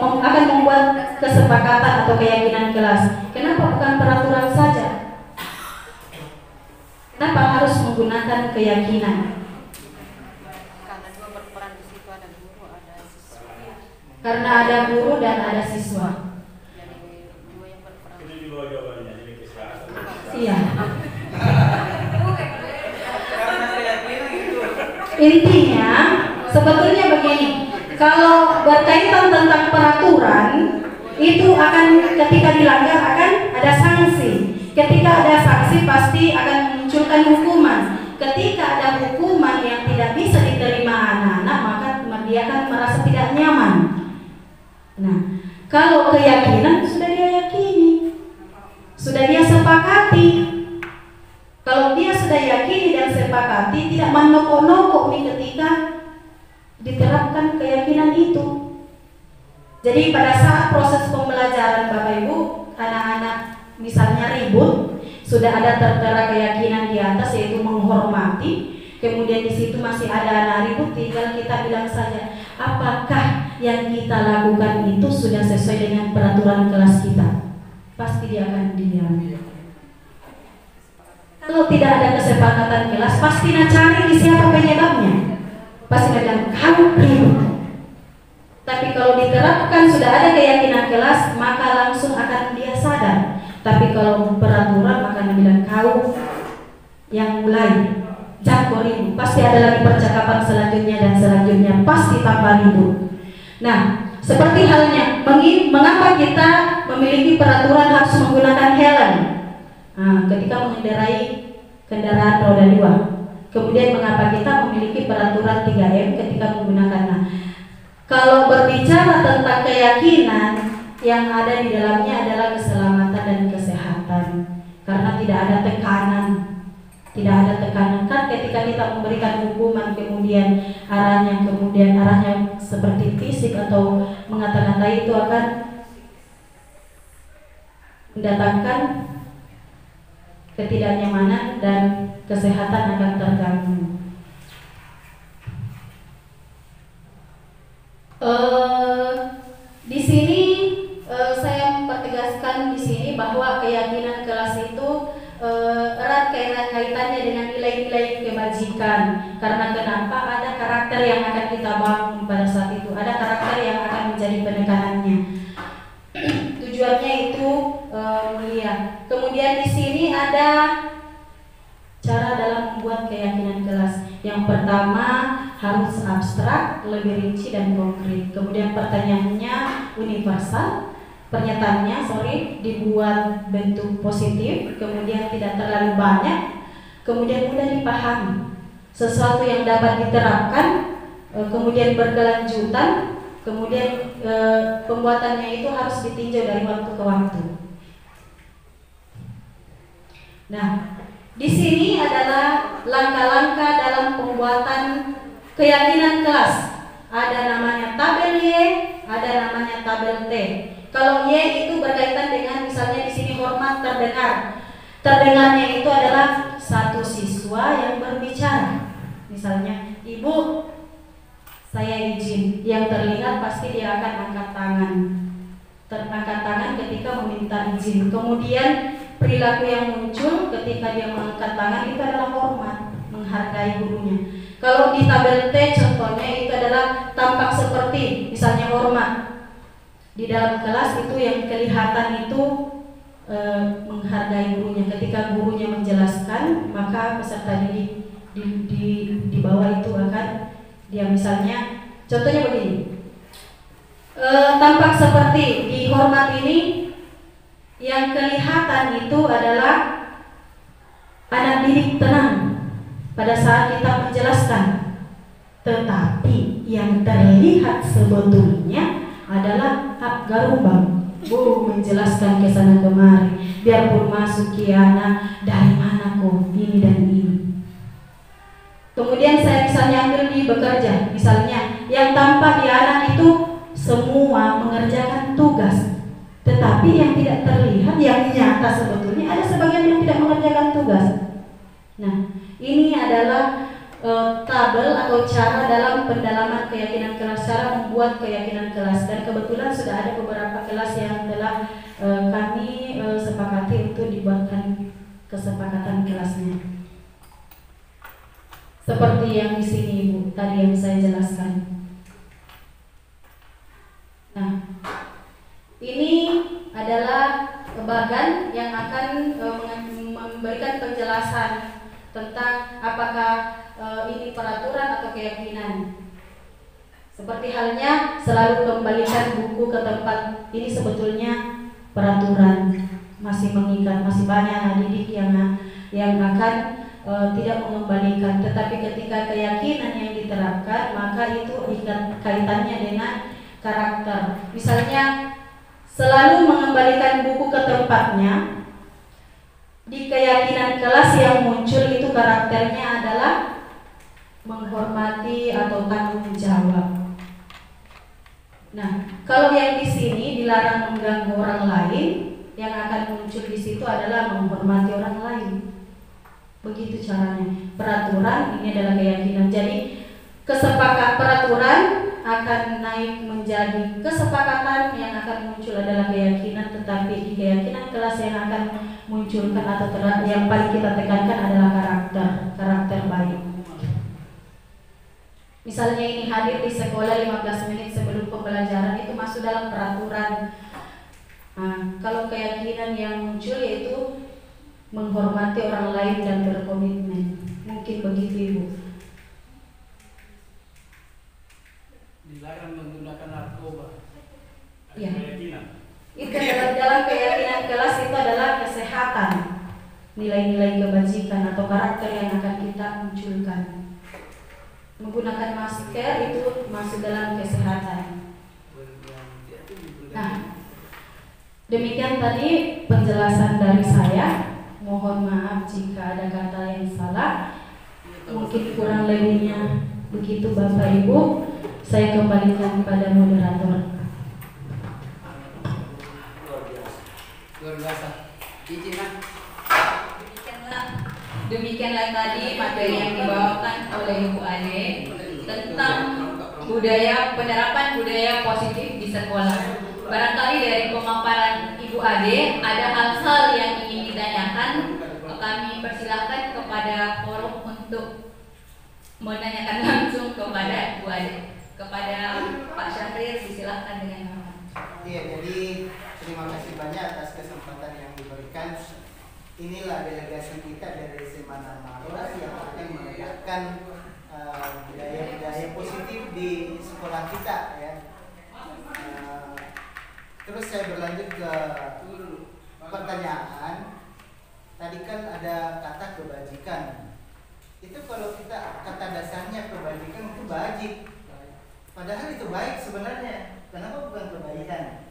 akan membuat kesepakatan atau keyakinan kelas. Kenapa bukan peraturan saja? Kenapa harus menggunakan keyakinan? Karena ada guru dan ada siswa. Ini dua jawabannya, jadi kesehatan. Iya. Intinya sebetulnya begini, kalau berkaitan tentang peraturan itu akan ketika dilanggar akan ada sanksi. Ketika ada sanksi pasti akan memunculkan hukuman. Ketika ada hukuman yang tidak bisa diterima anak-anak, maka dia akan merasa tidak nyaman. Nah, kalau keyakinan sudah dia yakini, sudah dia sepakati. Kalau dia sudah yakini dan sepakati, tidak menokok-nokok nih ketika diterapkan keyakinan itu. Jadi pada saat proses pembelajaran Bapak Ibu, anak-anak misalnya ribut, sudah ada tertera keyakinan di atas yaitu menghormati. Kemudian di situ masih ada anak ribut, tinggal kita bilang saja, apakah yang kita lakukan itu sudah sesuai dengan peraturan kelas kita? Pasti dia akan diam. Kalau tidak ada kesepakatan kelas, pasti nak cari di siapa penyebabnya. Pasti akan kamu ribut. Tapi kalau diterapkan sudah ada keyakinan kelas, maka langsung akan dia sadar. Tapi kalau peraturan maka dibilang kau yang mulai. Jangan ribut. Pasti ada lagi percakapan selanjutnya dan selanjutnya, pasti tanpa ribut. Nah, seperti halnya mengapa kita memiliki peraturan harus menggunakan helm ketika mengendarai kendaraan roda 2. Kemudian mengapa kita memiliki peraturan 3M ketika menggunakan. Nah, kalau berbicara tentang keyakinan, yang ada di dalamnya adalah keselamatan dan kesehatan. Karena tidak ada tekanan. Tidak ada tekanan kan ketika kita memberikan hukuman kemudian arahnya seperti fisik atau mengata-ngatai itu akan mendatangkan ketidaknyamanan dan kesehatan akan terganggu. Di sini saya mempertegaskan di sini bahwa keyakinan kelas itu erat kaitannya dengan nilai-nilai kebajikan. Karena kenapa? Ada karakter yang akan kita bangun pada saat itu. Ada karakter yang akan menjadi penekanannya. Tujuannya itu mulia. Kemudian di sini ada cara dalam membuat keyakinan kelas. Yang pertama harus abstrak, lebih rinci dan konkret. Kemudian pertanyaannya universal. Pernyataannya dibuat bentuk positif, kemudian tidak terlalu banyak, kemudian mudah dipahami. Sesuatu yang dapat diterapkan, kemudian berkelanjutan, kemudian pembuatannya itu harus ditinjau dari waktu ke waktu. Nah, di sini adalah langkah-langkah dalam pembuatan keyakinan kelas. Ada namanya tabel Y, ada namanya tabel T. Kalau Y itu berkaitan dengan misalnya di sini hormat terdengar. Terdengarnya itu adalah satu siswa yang berbicara. Misalnya, Ibu, saya izin. Yang terlihat pasti dia akan angkat tangan. Angkat tangan ketika meminta izin. Kemudian perilaku yang muncul ketika dia mengangkat tangan itu adalah hormat, menghargai gurunya. Kalau di tabel T contohnya itu adalah tampak seperti misalnya hormat. Di dalam kelas itu yang kelihatan itu menghargai gurunya. Ketika gurunya menjelaskan, maka peserta didik di bawah itu akan dia misalnya, contohnya begini, tampak seperti di hormat ini, yang kelihatan itu adalah anak didik tenang pada saat kita menjelaskan, tetapi yang terlihat sebetulnya adalah garumbang. Menjelaskan ke sana kemari, biarpun masuk kiana dari mana kok ini dan ini. Kemudian saya misalnya ambil di bekerja, misalnya yang tampak di anak itu semua mengerjakan tugas, tetapi yang tidak terlihat, yang nyata sebetulnya ada sebagian yang tidak mengerjakan tugas. Nah, ini adalah tabel atau cara dalam pendalaman keyakinan kelas, cara membuat keyakinan kelas. Dan kebetulan sudah ada beberapa kelas yang telah kami sepakati untuk dibuatkan kesepakatan kelasnya. Seperti yang di sini Ibu tadi yang saya jelaskan. Nah, ini adalah bagan yang akan memberikan penjelasan tentang apakah ini peraturan atau keyakinan. Seperti halnya selalu kembalikan buku ke tempat, ini sebetulnya peraturan, masih mengikat, masih banyak anak didik yang akan tidak mengembalikan. Tetapi ketika keyakinan yang diterapkan, maka itu kaitannya dengan karakter. Misalnya selalu mengembalikan buku ke tempatnya. Di keyakinan kelas yang muncul itu karakternya adalah menghormati atau tanggung jawab. Nah, kalau yang di sini dilarang mengganggu orang lain, yang akan muncul di situ adalah menghormati orang lain. Begitu caranya. Peraturan ini adalah keyakinan. Jadi peraturan akan naik menjadi kesepakatan, yang akan muncul adalah keyakinan, tetapi di keyakinan kelas yang akan munculkan atau yang paling kita tekankan adalah karakter baik. Misalnya ini hadir di sekolah 15 menit sebelum pembelajaran, itu masuk dalam peraturan. Nah, kalau keyakinan yang muncul yaitu menghormati orang lain dan berkomitmen. Mungkin begitu Ibu. Dilarang menggunakan narkoba. Ya. Keyakinan. Itu dalam keyakinan kelas itu adalah kesehatan, nilai-nilai kebajikan atau karakter yang akan kita munculkan. Menggunakan masker itu masuk dalam kesehatan. Nah, demikian tadi penjelasan dari saya. Mohon maaf jika ada kata yang salah. Mungkin kurang lebihnya begitu Bapak Ibu. Saya kembalikan kepada moderator. Luar biasa. Izin. Demikianlah tadi materi yang dibawakan oleh Ibu Ade tentang penerapan budaya positif di sekolah. Barangkali dari pemaparan Ibu Ade ada hal-hal yang ingin ditanyakan, kami persilahkan kepada forum untuk menanyakan langsung kepada Ibu Ade. Kepada Pak Syahrir, disilahkan dengan hormat. Iya, jadi terima kasih banyak atas kesempatan yang diberikan. Inilah delegasi kita dari SMA Maros yang akan menegakkan budaya-budaya positif di sekolah kita ya. Terus saya berlanjut ke pertanyaan. Tadi kan ada kata kebajikan. Itu kalau kita kata dasarnya kebajikan itu bajik. Padahal itu baik sebenarnya. Kenapa bukan kebaikan?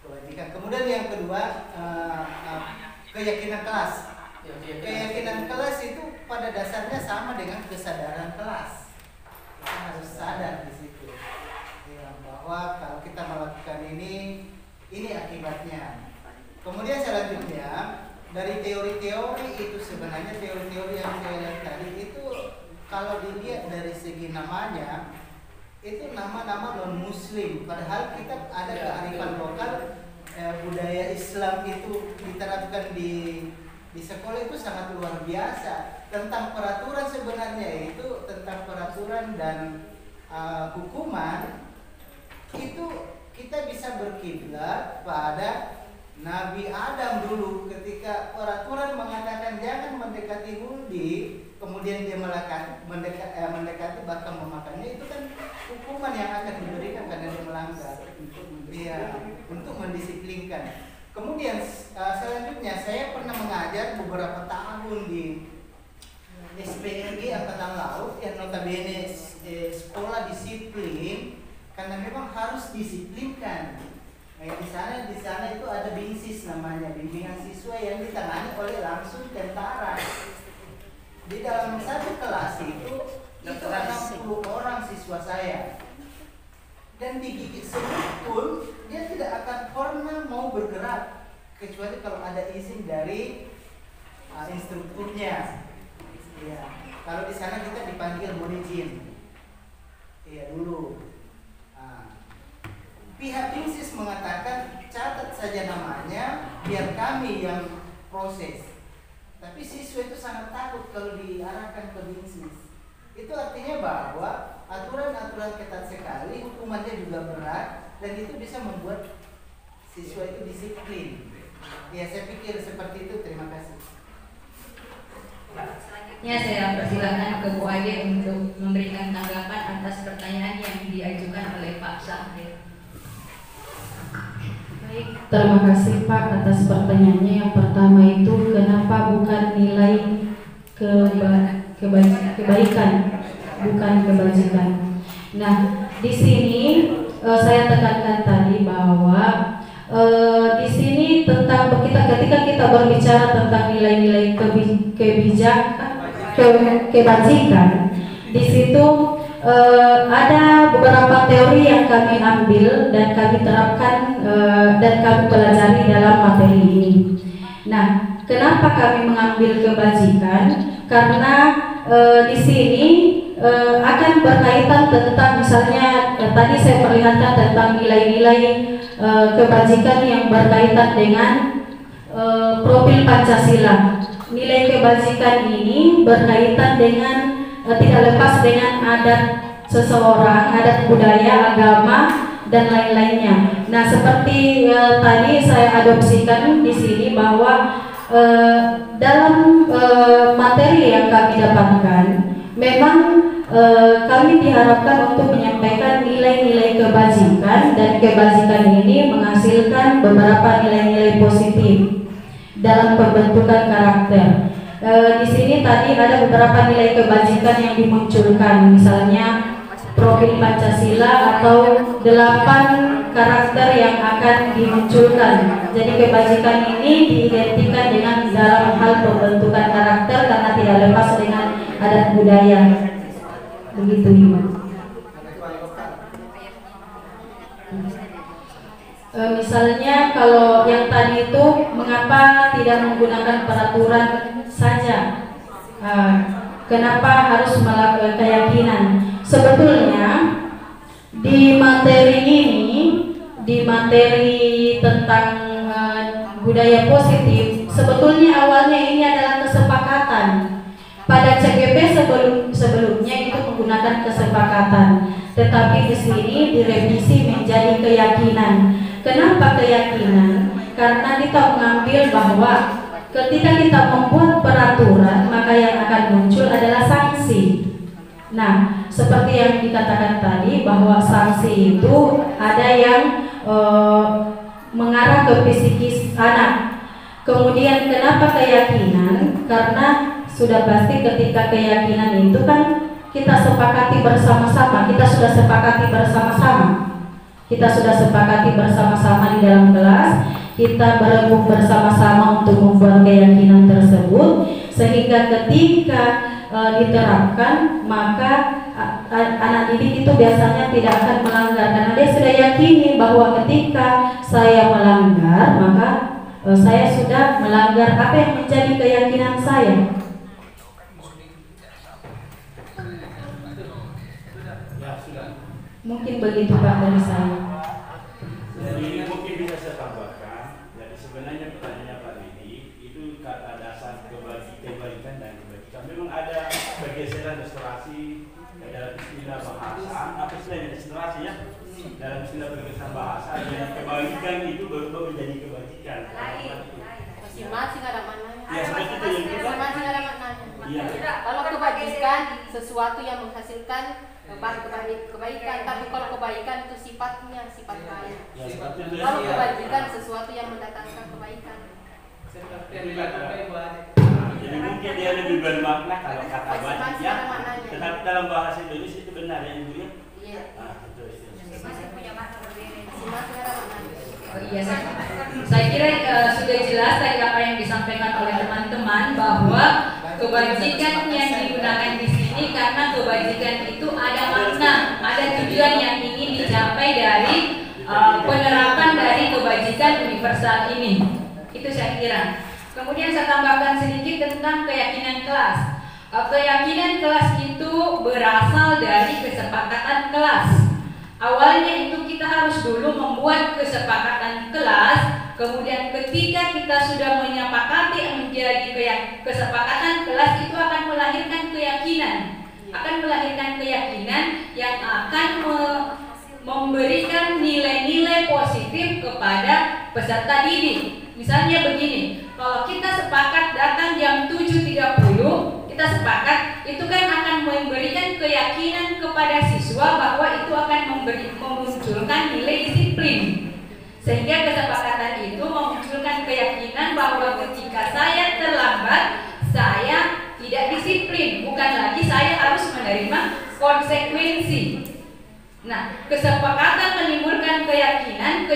Kebajikan. Kemudian yang kedua keyakinan kelas. Keyakinan kelas itu pada dasarnya sama dengan kesadaran kelas. Kita harus sadar di situ ya, bahwa kalau kita melakukan ini akibatnya. Kemudian selanjutnya dari teori-teori itu, sebenarnya teori-teori yang saya lihat tadi itu kalau dilihat dari segi namanya itu nama-nama non muslim, padahal kita ada kearifan lokal. Budaya Islam itu diterapkan di sekolah itu sangat luar biasa. Tentang peraturan sebenarnya tentang peraturan dan hukuman itu kita bisa berkiblat pada Nabi Adam dulu ketika peraturan mengatakan jangan mendekati huldi, kemudian dia mendekati bahkan memakannya, itu kan hukuman yang akan diberikan karena dia melanggar untuk mendisiplinkan. Kemudian selanjutnya saya pernah mengajar beberapa tahun di SPRG Angkatan Laut yang notabene sekolah disiplin karena memang harus disiplinkan. Di sana itu ada BINSIS namanya, bimbingan siswa yang ditangani oleh langsung tentara. Di dalam satu kelas itu 60 orang siswa saya. Dan digigit semut pun dia tidak akan pernah mau bergerak kecuali kalau ada izin dari instrukturnya. Ya, kalau di sana kita dipanggil monijin. Iya dulu. Pihak BINSIS mengatakan catat saja namanya biar kami yang proses. Tapi siswa itu sangat takut kalau diarahkan ke BINSIS. Itu artinya bahwa aturan-aturan ketat sekali, hukumannya juga berat, dan itu bisa membuat siswa itu disiplin. Ya, saya pikir seperti itu. Terima kasih. Selanjutnya saya persilakan ke Bu Ade untuk memberikan tanggapan atas pertanyaan yang diajukan oleh Pak Syahrir. Baik, terima kasih Pak atas pertanyaannya. Yang pertama itu kenapa bukan nilai kebaikan, bukan kebajikan. Nah, di sini saya tekankan tadi bahwa di sini tentang ketika kita berbicara tentang nilai-nilai kebajikan, di situ ada beberapa teori yang kami ambil dan kami terapkan dan kami pelajari dalam materi ini. Nah, kenapa kami mengambil kebajikan? Karena di sini akan berkaitan tentang misalnya tadi saya perlihatkan tentang nilai-nilai kebajikan yang berkaitan dengan profil Pancasila. Nilai kebajikan ini berkaitan dengan tidak lepas dengan adat seseorang, adat budaya, agama, dan lain-lainnya. Nah, seperti tadi saya adopsikan di sini bahwa dalam materi yang kami dapatkan, memang kami diharapkan untuk menyampaikan nilai-nilai kebajikan, dan kebajikan ini menghasilkan beberapa nilai-nilai positif dalam pembentukan karakter. Di sini tadi ada beberapa nilai kebajikan yang dimunculkan, misalnya profil Pancasila atau 8 karakter yang akan dimunculkan. Jadi kebajikan ini diidentikan dengan dalam hal pembentukan karakter karena tidak lepas dengan adat budaya. Begitu Ibu. Misalnya kalau yang tadi itu mengapa tidak menggunakan peraturan saja, kenapa harus melakukan keyakinan? Sebetulnya di materi ini, di materi tentang budaya positif, sebetulnya awalnya ini adalah kesepakatan. Pada CGP sebelumnya itu menggunakan kesepakatan, tetapi di sini direvisi menjadi keyakinan. Kenapa keyakinan? Karena kita mengambil bahwa ketika kita membuat peraturan, maka yang akan muncul adalah sanksi. Nah, seperti yang dikatakan tadi bahwa sanksi itu ada yang mengarah ke psikis anak. Kemudian kenapa keyakinan? Karena sudah pasti ketika keyakinan itu kan kita sepakati bersama-sama, kita sudah sepakati bersama-sama. Kita sudah sepakati bersama-sama di dalam kelas, kita berembuk bersama-sama untuk membuat keyakinan tersebut, sehingga ketika diterapkan maka anak didik itu biasanya tidak akan melanggar karena dia sudah yakini bahwa ketika saya melanggar maka saya sudah melanggar apa yang menjadi keyakinan saya. Mungkin begitu Pak dari saya. Jadi mungkin bisa saya tambahkan. Jadi sebenarnya pertanyaannya Pak Didi itu kata dasar kebaikan dan kebajikan. Memang ada pergeseran restorasi dalam istilah bahasa, apa istilahnya restorasi ya? Dalam istilah pergeseran bahasa, yang kebaikan itu berubah menjadi kebajikan. Masing-masing ada maknanya. Ya, seperti itu yang kita. Masing-masing ada maknanya. Iya. Kalau kebajikan sesuatu yang menghasilkan kebaikan, tapi kalau kebaikan itu sifatnya sifat baik. Ya, seperti itu. Kalau kebajikan sesuatu yang mendatangkan kebaikan. Jadi mungkin dia lebih bermakna kalau kata bajik ya. Tetapi dalam bahasa Indonesia itu benar ya Ibu ya? Iya. Betul. Masing punya makna berbeda. Masing-masing ada maknanya. Oh, iya, saya kira sudah jelas tadi apa yang disampaikan oleh teman-teman bahwa kebajikan yang digunakan di sini karena kebajikan itu ada makna, ada tujuan yang ingin dicapai dari penerapan dari kebajikan universal ini. Itu saya kira. Kemudian saya tambahkan sedikit tentang keyakinan kelas. Keyakinan kelas itu berasal dari kesepakatan kelas. Awalnya itu kita harus dulu membuat kesepakatan kelas, kemudian ketika kita sudah menyepakati menjadi kesepakatan kelas itu akan melahirkan keyakinan. Akan melahirkan keyakinan yang akan memberikan nilai-nilai positif kepada peserta didik. Misalnya begini, kalau kita sepakat datang jam 7.30, kita sepakat itu kan akan memberikan keyakinan kepada siswa bahwa itu akan memunculkan nilai disiplin. Sehingga kesepakatan itu memunculkan keyakinan bahwa ketika saya terlambat, saya tidak disiplin, bukan lagi saya harus menerima konsekuensi. Nah, kesepakatan menimbulkan keyakinan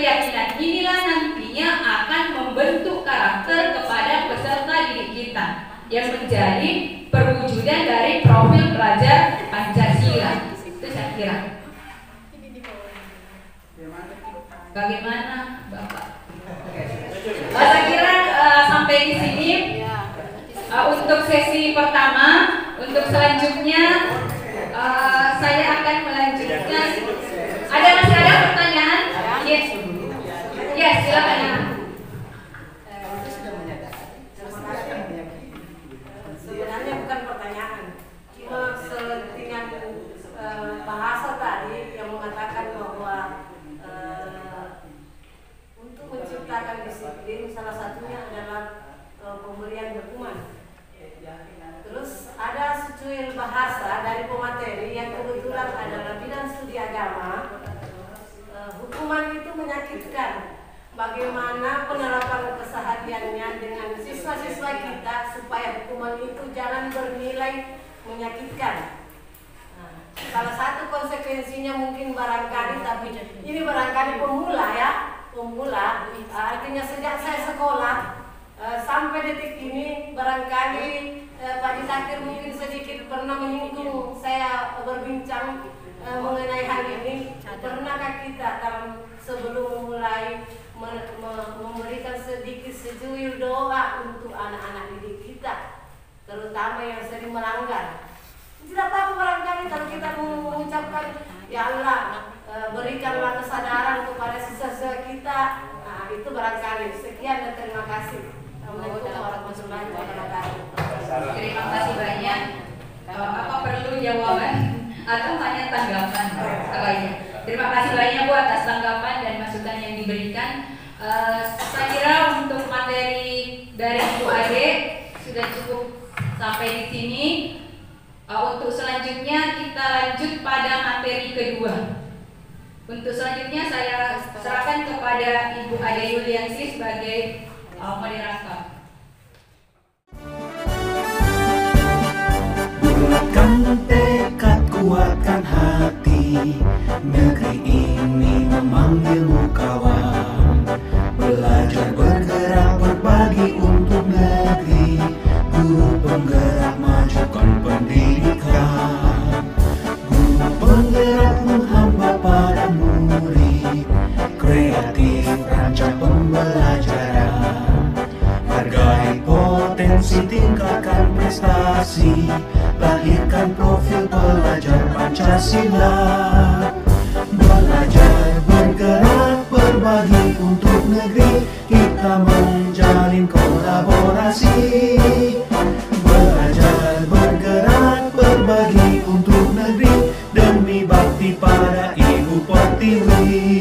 inilah nantinya akan membentuk karakter kepada peserta didik kita yang menjadi perwujudan dari profil pelajar Pancasila. Itu saya kira. Bagaimana, Bapak? Saya kira sampai di sini untuk sesi pertama. Untuk selanjutnya saya akan melanjutkan. Masih ada pertanyaan? Yes. Yes, silakan. Sebenarnya bukan pertanyaan, cuma selentingan bahasa tadi yang mengatakan bahwa untuk menciptakan disiplin salah satunya adalah pemberian hukuman. Terus ada secuil bahasa dari pemateri yang kebetulan adalah bidang studi agama. Hukuman itu menyakitkan. Bagaimana penerapan kesehariannya dengan siswa-siswa kita supaya hukuman itu jangan bernilai menyakitkan. Salah satu konsekuensinya mungkin barangkali, tapi ini barangkali pemula ya, pemula. Artinya sejak saya sekolah sampai detik ini barangkali Pak Ditakir mungkin sedikit pernah menyinggung saya berbincang mengenai hal ini. Pernahkah kita dalam sebelum memulai memberikan sedikit sejuil doa untuk anak-anak didik kita, terutama yang sering melanggar? Tidak apa-apa barangkali kalau kita mengucapkan ya Allah berikanlah kesadaran kepada siswa-siswa kita. Nah, itu barangkali. Sekian dan terima kasih. Assalamualaikum warahmatullahi wabarakatuh. Terima kasih banyak. Apa perlu jawaban atau hanya tanggapan? Terima kasih banyak Bu atas tanggapan dan masukan yang diberikan. Saya kira untuk materi dari Ibu Ade sudah cukup sampai di sini. Untuk selanjutnya kita lanjut pada materi kedua. Untuk selanjutnya saya serahkan kepada Ibu Ade Yuliansi sebagai moderator. Bulatkan tekad, kuatkan hati, negeri ini memanggilmu kawan. Belajar bergerak berbagi untuk negeri, guru penggerak majukan pendidikan. Guru penggerak menghamba pada murid, kreatif rancang pembelajaran. Hargai potensi, tingkatkan prestasi, lahirkan profil pelajar Pancasila. Belajar bergerak berbagi untuk negeri, kita menjalin kolaborasi. Belajar bergerak berbagi berbakti pada Ibu Pertiwi.